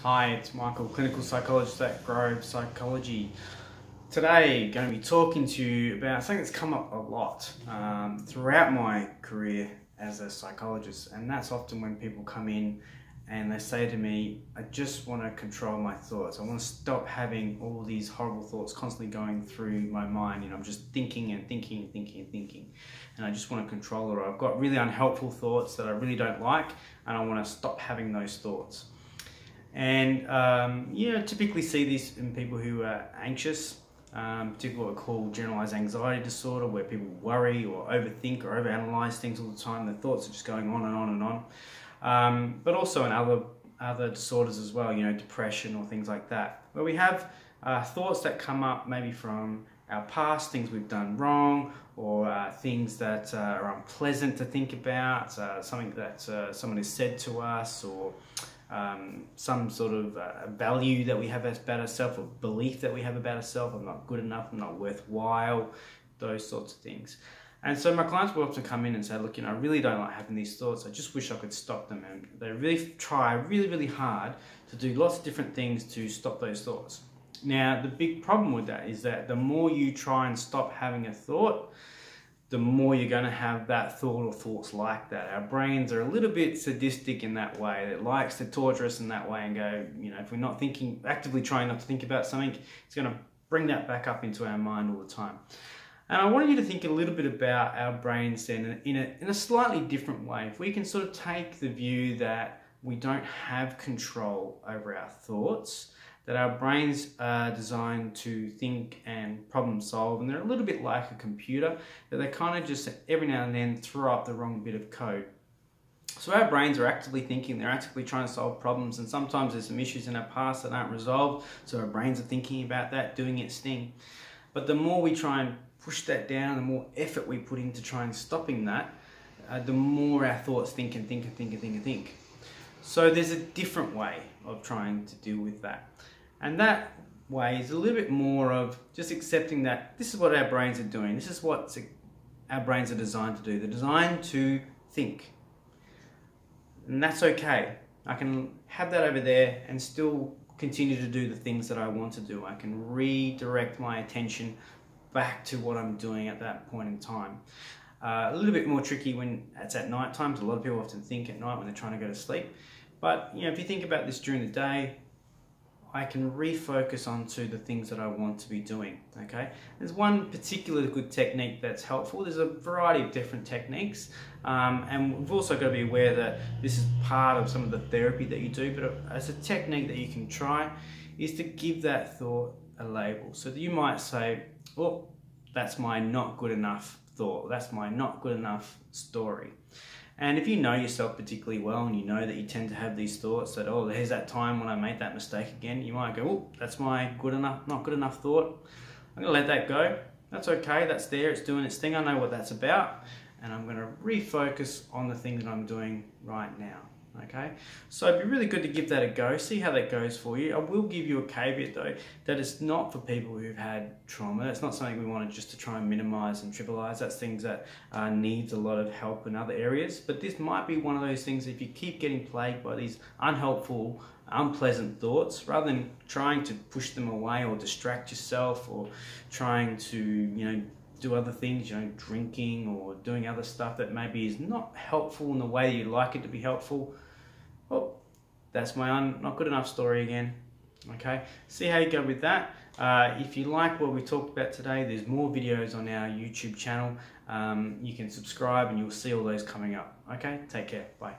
Hi, it's Michael, clinical psychologist at Grove Psychology. Today, going to be talking to you about something that's come up a lot throughout my career as a psychologist, and that's often when people come in and they say to me, I just want to control my thoughts. I want to stop having all these horrible thoughts constantly going through my mind. I'm just thinking and thinking and thinking and thinking, and I just want to control it. Or I've got really unhelpful thoughts that I really don't like, and I want to stop having those thoughts. And typically see this in people who are anxious, particularly what we call generalized anxiety disorder, where people worry or overthink or overanalyze things all the time. Their thoughts are just going on and on and on. But also in other disorders as well, depression or things like that, where we have thoughts that come up maybe from our past, things we've done wrong, or things that are unpleasant to think about, something that someone has said to us, or some sort of value that we have about ourselves, or belief that we have about ourselves. I'm not good enough, I'm not worthwhile, those sorts of things. And so my clients will often come in and say, look, I really don't like having these thoughts. I just wish I could stop them. And they really try really hard to do lots of different things to stop those thoughts. Now, the big problem with that is that the more you try and stop having a thought, the more you're going to have that thought or thoughts like that. Our brains are a little bit sadistic in that way. It likes to torture us in that way and go, if we're not actively trying not to think about something, it's going to bring that back up into our mind all the time. And I want you to think a little bit about our brains then in a slightly different way. If we can sort of take the view that we don't have control over our thoughts, that our brains are designed to think and problem solve, and they're a little bit like a computer, that they kind of just every now and then throw up the wrong bit of code. So our brains are actively thinking, they're actively trying to solve problems, and sometimes there's some issues in our past that aren't resolved, so our brains are thinking about that, doing its thing. But the more we try and push that down, the more effort we put into trying stopping that, the more our thoughts think and think and think and think and think. So there's a different way of trying to deal with that. And that way is a little bit more of just accepting that this is what our brains are doing. This is what our brains are designed to do. They're designed to think. And that's okay. I can have that over there and still continue to do the things that I want to do. I can redirect my attention back to what I'm doing at that point in time. A little bit more tricky when it's at night time, because a lot of people often think at night when they're trying to go to sleep. But if you think about this during the day, I can refocus onto the things that I want to be doing, okay? There's one particular good technique that's helpful. There's a variety of different techniques, and we've also got to be aware that this is part of some of the therapy that you do, but as a technique that you can try is to give that thought a label. So that you might say, oh, that's my not good enough thought, that's my not good enough story. And if you know yourself particularly well, and you know that you tend to have these thoughts that, oh, there's that time when I made that mistake again, you might go, oh, that's my not good enough thought. I'm going to let that go. That's okay, that's there, it's doing its thing, I know what that's about, and I'm going to refocus on the thing that I'm doing right now. Okay, so it'd be really good to give that a go, see how that goes for you. I will give you a caveat though, that it's not for people who've had trauma. That's not something we want just to try and minimize and trivialize. That's things that needs a lot of help in other areas. But this might be one of those things, if you keep getting plagued by these unhelpful, unpleasant thoughts, rather than trying to push them away or distract yourself, or trying to, do other things, drinking or doing other stuff that maybe is not helpful in the way you'd like it to be helpful. Well, that's my not good enough story again. Okay, see how you go with that. If you like what we talked about today, there's more videos on our YouTube channel. You can subscribe and you'll see all those coming up. Okay, take care, bye.